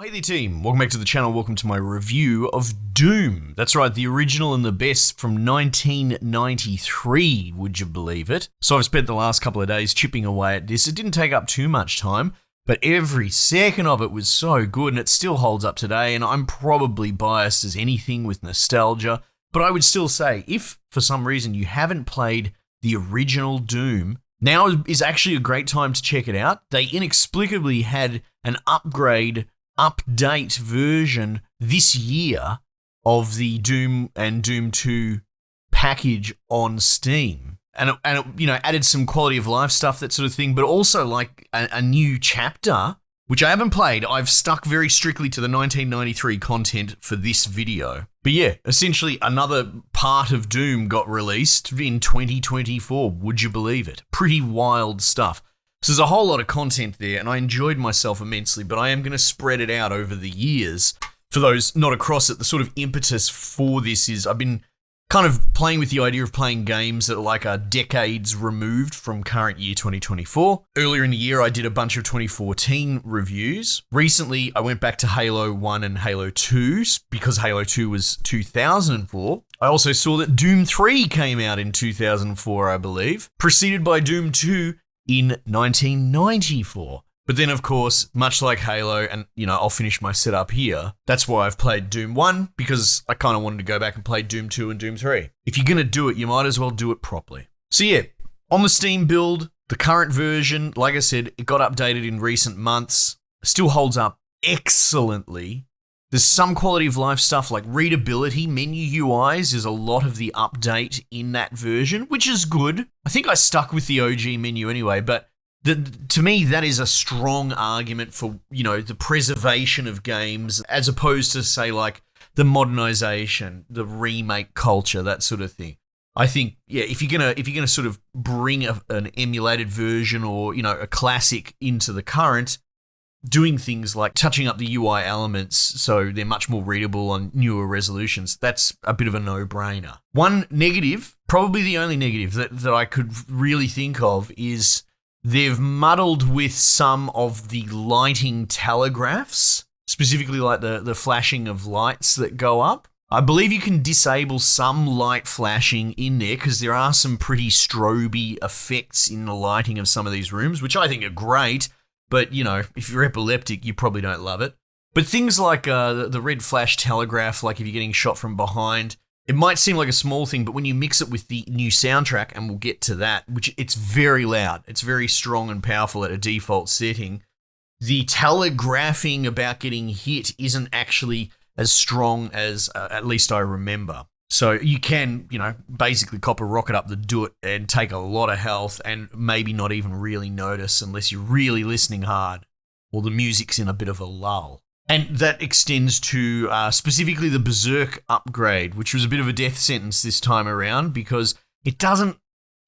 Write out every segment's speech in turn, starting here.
Hey there team, welcome back to the channel, welcome to my review of Doom. That's right, the original and the best from 1993, would you believe it? So I've spent the last couple of days chipping away at this. It didn't take up too much time, but every second of it was so good and it still holds up today, and I'm probably biased as anything with nostalgia, but I would still say, if for some reason you haven't played the original Doom, now is actually a great time to check it out. They inexplicably had an update version this year of the Doom and Doom 2 package on Steam. And it added some quality of life stuff, that sort of thing, but also like a new chapter, which I haven't played. I've stuck very strictly to the 1993 content for this video. But yeah, essentially another part of Doom got released in 2024. Would you believe it? Pretty wild stuff. So there's a whole lot of content there, and I enjoyed myself immensely, but I am going to spread it out over the years. For those not across it, the sort of impetus for this is I've been kind of playing with the idea of playing games that are decades removed from current year 2024. Earlier in the year, I did a bunch of 2014 reviews. Recently, I went back to Halo 1 and Halo 2 because Halo 2 was 2004. I also saw that Doom 3 came out in 2004, I believe, preceded by Doom 2 in 1994. But then, of course, much like Halo, and, I'll finish my setup here, that's why I've played Doom 1, because I kind of wanted to go back and play Doom 2 and Doom 3. If you're going to do it, you might as well do it properly. So yeah, on the Steam build, the current version, like I said, it got updated in recent months, still holds up excellently. There's some quality of life stuff like readability, menu UIs is a lot of the update in that version, which is good. I think I stuck with the OG menu anyway, but to me, that is a strong argument for, the preservation of games as opposed to, say, like the modernization, the remake culture, that sort of thing. I think, yeah, if you're gonna sort of bring an emulated version or, a classic into the current, doing things like touching up the UI elements so they're much more readable on newer resolutions, that's a bit of a no-brainer. One negative, probably the only negative that I could really think of, is they've muddled with some of the lighting telegraphs, specifically like the flashing of lights that go up. I believe you can disable some light flashing in there because there are some pretty stroby effects in the lighting of some of these rooms, which I think are great. But, if you're epileptic, you probably don't love it. But things like the red flash telegraph, like if you're getting shot from behind, it might seem like a small thing, but when you mix it with the new soundtrack, and we'll get to that, which it's very loud, it's very strong and powerful at a default setting, the telegraphing about getting hit isn't actually as strong as at least I remember. So you can, basically cop a rocket up the doot and take a lot of health and maybe not even really notice unless you're really listening hard or the music's in a bit of a lull. And that extends to specifically the Berserk upgrade, which was a bit of a death sentence this time around because it doesn't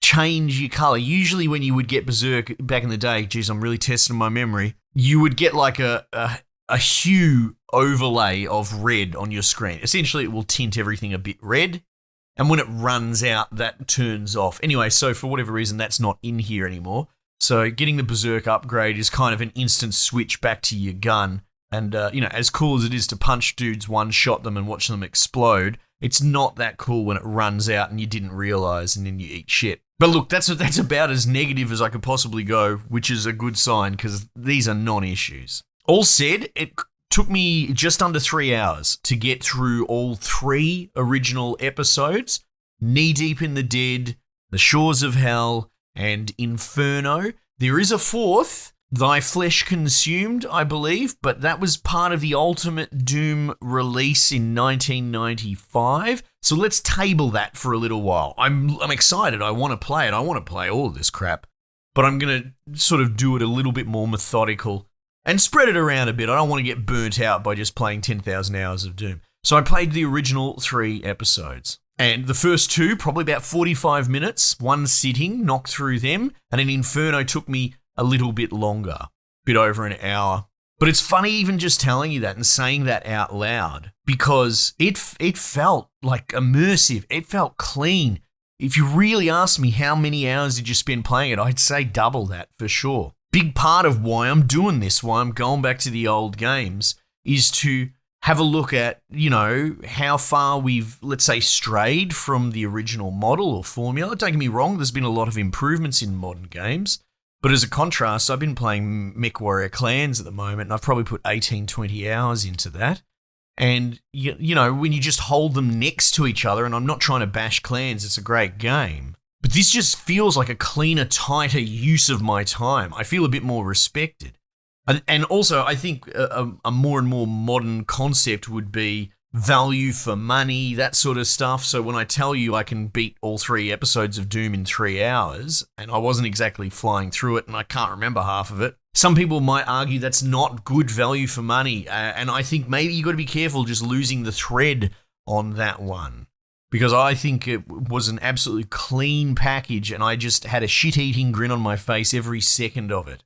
change your color. Usually when you would get Berserk back in the day, geez, I'm really testing my memory, you would get like a hue overlay of red on your screen. Essentially, it will tint everything a bit red, and when it runs out, that turns off. Anyway, so for whatever reason, that's not in here anymore. So getting the Berserk upgrade is kind of an instant switch back to your gun, and as cool as it is to punch dudes, one-shot them and watch them explode, it's not that cool when it runs out and you didn't realize and then you eat shit. But look, that's about as negative as I could possibly go, which is a good sign because these are non-issues. All said, it took me just under 3 hours to get through all 3 original episodes, Knee Deep in the Dead, The Shores of Hell, and Inferno. There is a 4th, Thy Flesh Consumed, I believe, but that was part of the Ultimate Doom release in 1995. So let's table that for a little while. I'm excited. I want to play it. I want to play all of this crap, but I'm going to sort of do it a little bit more methodical and spread it around a bit. I don't want to get burnt out by just playing 10,000 hours of Doom. So I played the original 3 episodes. And the first 2, probably about 45 minutes, one sitting, knocked through them. And an Inferno took me a little bit longer, a bit over an hour. But it's funny even just telling you that and saying that out loud because it felt like immersive. It felt clean. If you really asked me how many hours did you spend playing it, I'd say double that for sure. Big part of why I'm doing this, why I'm going back to the old games, is to have a look at, how far we've, let's say, strayed from the original model or formula. Don't get me wrong, there's been a lot of improvements in modern games. But as a contrast, I've been playing MechWarrior Clans at the moment, and I've probably put 18, 20 hours into that. And, when you just hold them next to each other, and I'm not trying to bash Clans, it's a great game. But this just feels like a cleaner, tighter use of my time. I feel a bit more respected. And also, I think a more and more modern concept would be value for money, that sort of stuff. So when I tell you I can beat all 3 episodes of Doom in 3 hours, and I wasn't exactly flying through it, and I can't remember half of it, some people might argue that's not good value for money. And I think maybe you got to be careful just losing the thread on that one. Because I think it was an absolutely clean package, and I just had a shit-eating grin on my face every second of it.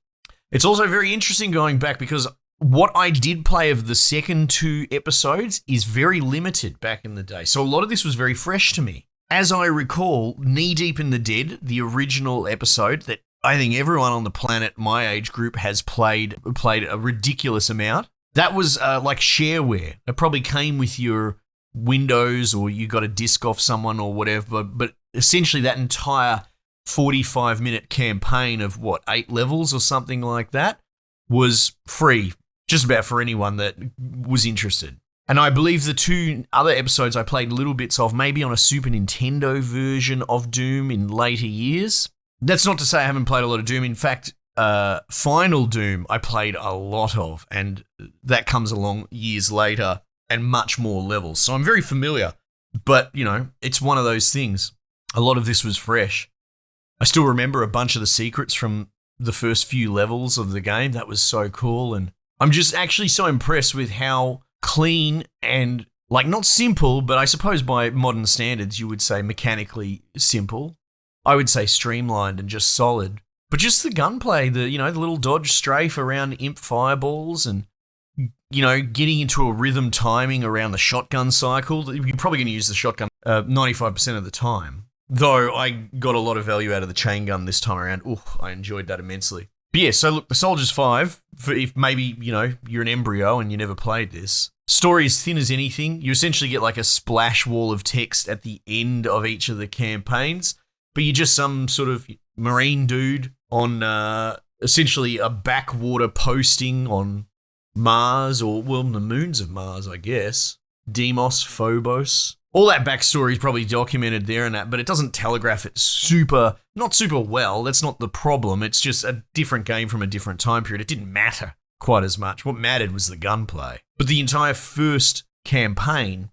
It's also very interesting going back because what I did play of the second 2 episodes is very limited back in the day. So a lot of this was very fresh to me. As I recall, Knee Deep in the Dead, the original episode that I think everyone on the planet, my age group, has played a ridiculous amount. That was like shareware. It probably came with your Windows or you got a disc off someone or whatever. But essentially that entire 45-minute campaign of 8 levels or something like that was free, just about for anyone that was interested. And I believe the 2 other episodes I played little bits of, maybe on a Super Nintendo version of Doom in later years. That's not to say I haven't played a lot of Doom. In fact, Final Doom I played a lot of, and that comes along years later and much more levels. So I'm very familiar, but, it's one of those things. A lot of this was fresh. I still remember a bunch of the secrets from the first few levels of the game. That was so cool. And I'm just actually so impressed with how clean and, not simple, but I suppose by modern standards, you would say mechanically simple. I would say streamlined and just solid. But just the gunplay, the little dodge strafe around imp fireballs and, getting into a rhythm timing around the shotgun cycle. You're probably going to use the shotgun 95% of the time. Though I got a lot of value out of the chain gun this time around. I enjoyed that immensely. But yeah, so look, The Soldiers 5, if maybe, you're an embryo and you never played this, story is thin as anything. You essentially get like a splash wall of text at the end of each of the campaigns, but you're just some sort of marine dude on essentially a backwater posting on Mars, or, well, the moons of Mars, I guess. Deimos, Phobos. All that backstory is probably documented there and that, but it doesn't telegraph it not super well. That's not the problem. It's just a different game from a different time period. It didn't matter quite as much. What mattered was the gunplay. But the entire first campaign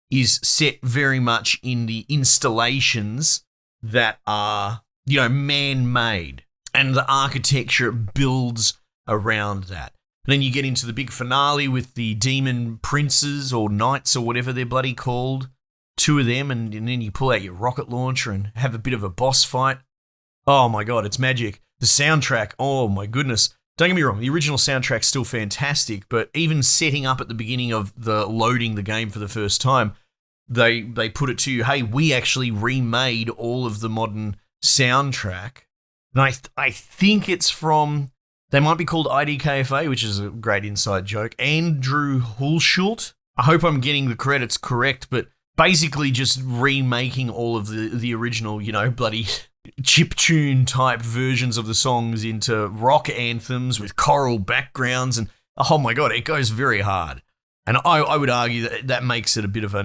is set very much in the installations that are, man-made. And the architecture builds around that. And then you get into the big finale with the demon princes or knights or whatever they're bloody called. 2 of them, and then you pull out your rocket launcher and have a bit of a boss fight. Oh my god, it's magic. The soundtrack, oh my goodness. Don't get me wrong, the original soundtrack's still fantastic, but even setting up at the beginning of the loading the game for the first time, they put it to you, hey, we actually remade all of the modern soundtrack. And I think it's from, they might be called IDKFA, which is a great inside joke, Andrew Hulshult. I hope I'm getting the credits correct, but basically just remaking all of the original, bloody chiptune type versions of the songs into rock anthems with choral backgrounds. And oh my god, it goes very hard. And I would argue that makes it a bit of a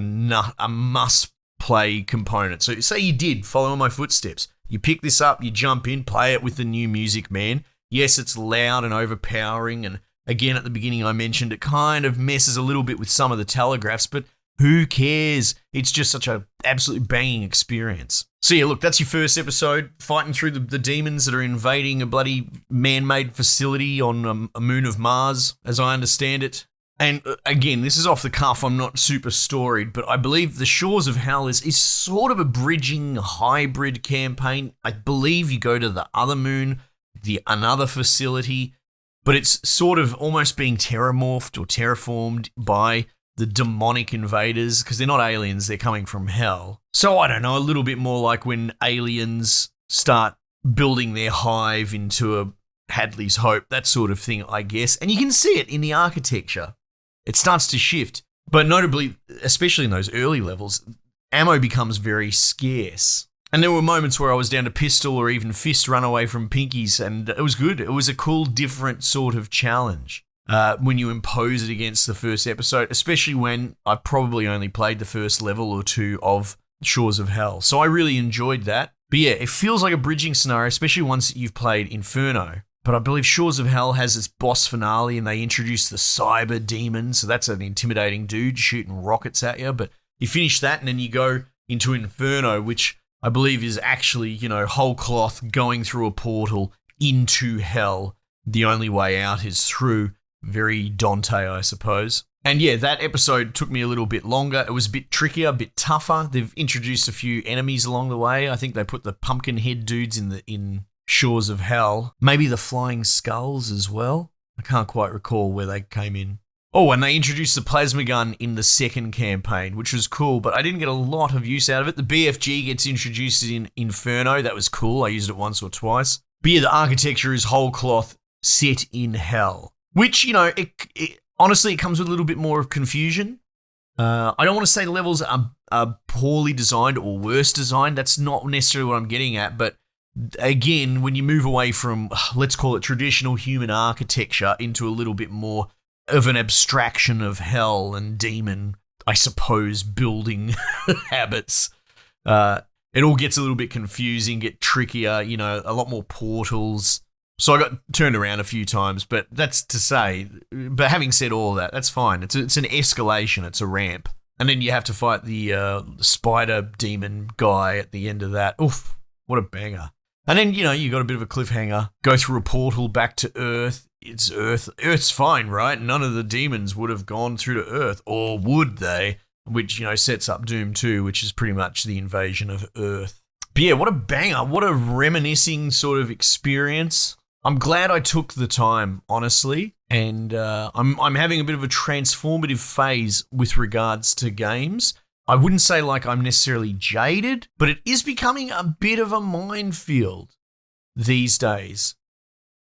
must-play component. So say you did follow in my footsteps. You pick this up, you jump in, play it with the new music, man. Yes, it's loud and overpowering. And again, at the beginning I mentioned it kind of messes a little bit with some of the telegraphs, but who cares? It's just such a absolutely banging experience. So yeah, look, that's your first episode, fighting through the demons that are invading a bloody man-made facility on a moon of Mars, as I understand it. And again, this is off the cuff, I'm not super storied, but I believe The Shores of Hell is sort of a bridging hybrid campaign. I believe you go to the other moon, another facility, but it's sort of almost being terramorphed or terraformed by the demonic invaders, because they're not aliens, they're coming from hell. So I don't know, a little bit more like when aliens start building their hive into a Hadley's Hope, that sort of thing, I guess. And you can see it in the architecture. it starts to shift. But notably, especially in those early levels, ammo becomes very scarce. And there were moments where I was down to pistol or even fist run away from pinkies, and it was good. It was a cool, different sort of challenge when you impose it against the first episode, especially when I probably only played the first level or two of Shores of Hell. So I really enjoyed that. But yeah, it feels like a bridging scenario, especially once you've played Inferno. But I believe Shores of Hell has its boss finale and they introduce the Cyber Demon. So that's an intimidating dude shooting rockets at you. But you finish that and then you go into Inferno, which I believe is actually, whole cloth going through a portal into hell. The only way out is through. Very Dante, I suppose. And yeah, that episode took me a little bit longer. It was a bit trickier, a bit tougher. They've introduced a few enemies along the way. I think they put the pumpkin head dudes in Shores of Hell. Maybe the flying skulls as well. I can't quite recall where they came in. Oh, and they introduced the plasma gun in the second campaign, which was cool, but I didn't get a lot of use out of it. The BFG gets introduced in Inferno. That was cool. I used it once or twice. But yeah, the architecture is whole cloth set in hell, which, honestly, it comes with a little bit more of confusion. I don't want to say the levels are poorly designed or worse designed. That's not necessarily what I'm getting at. But again, when you move away from, let's call it traditional human architecture into a little bit more of an abstraction of hell and demon, I suppose, building habits, it all gets a little bit confusing, get trickier, a lot more portals. So I got turned around a few times, but that's to say, but having said all that, that's fine. It's an escalation, it's a ramp. And then you have to fight the spider demon guy at the end of that. Oof, what a banger. And then, you got a bit of a cliffhanger, go through a portal back to Earth. It's Earth. Earth's fine, right? None of the demons would have gone through to Earth, or would they? Which, sets up Doom 2, which is pretty much the invasion of Earth. But yeah, what a banger. What a reminiscing sort of experience. I'm glad I took the time, honestly, and I'm having a bit of a transformative phase with regards to games. I wouldn't say like I'm necessarily jaded, but it is becoming a bit of a minefield these days.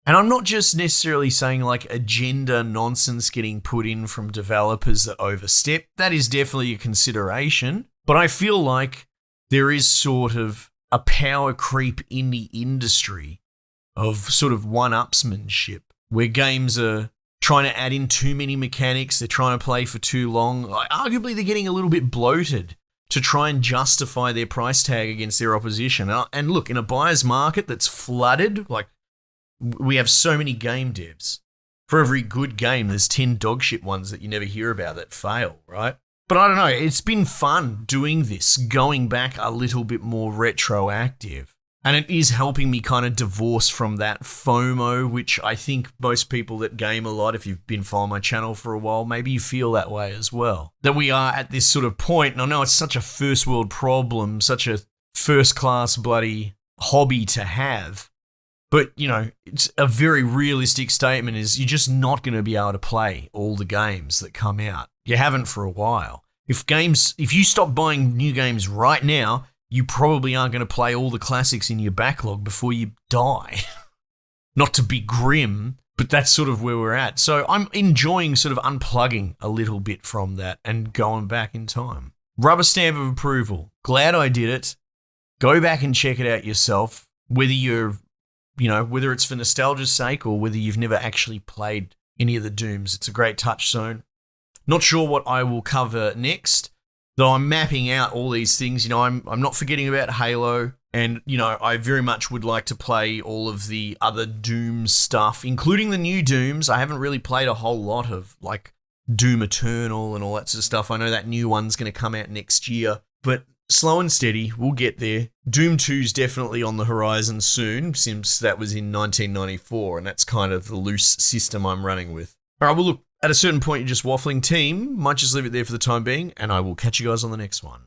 And I'm not just necessarily saying like agenda nonsense getting put in from developers that overstep. That is definitely a consideration, but I feel like there is sort of a power creep in the industry of sort of one-upsmanship, where games are trying to add in too many mechanics, they're trying to play for too long. Arguably, they're getting a little bit bloated to try and justify their price tag against their opposition. And look, in a buyer's market that's flooded, like we have so many game devs. For every good game, there's 10 dogshit ones that you never hear about that fail, right? But I don't know, it's been fun doing this, going back a little bit more retroactive. And it is helping me kind of divorce from that FOMO, which I think most people that game a lot, if you've been following my channel for a while, maybe you feel that way as well. That we are at this sort of point, and I know it's such a first world problem, such a first class bloody hobby to have. But, it's a very realistic statement is you're just not going to be able to play all the games that come out. You haven't for a while. If you stop buying new games right now, you probably aren't going to play all the classics in your backlog before you die. Not to be grim, but that's sort of where we're at. So I'm enjoying sort of unplugging a little bit from that and going back in time. Rubber stamp of approval. Glad I did it. Go back and check it out yourself, whether whether it's for nostalgia's sake or whether you've never actually played any of the Dooms. It's a great touch zone. Not sure what I will cover next. Though I'm mapping out all these things, I'm not forgetting about Halo, and, I very much would like to play all of the other Doom stuff, including the new Dooms. I haven't really played a whole lot of, like, Doom Eternal and all that sort of stuff. I know that new one's going to come out next year, but slow and steady, we'll get there. Doom 2's definitely on the horizon soon, since that was in 1994, and that's kind of the loose system I'm running with. All right, well, look, at a certain point, you're just waffling team. Might just leave it there for the time being, and I will catch you guys on the next one.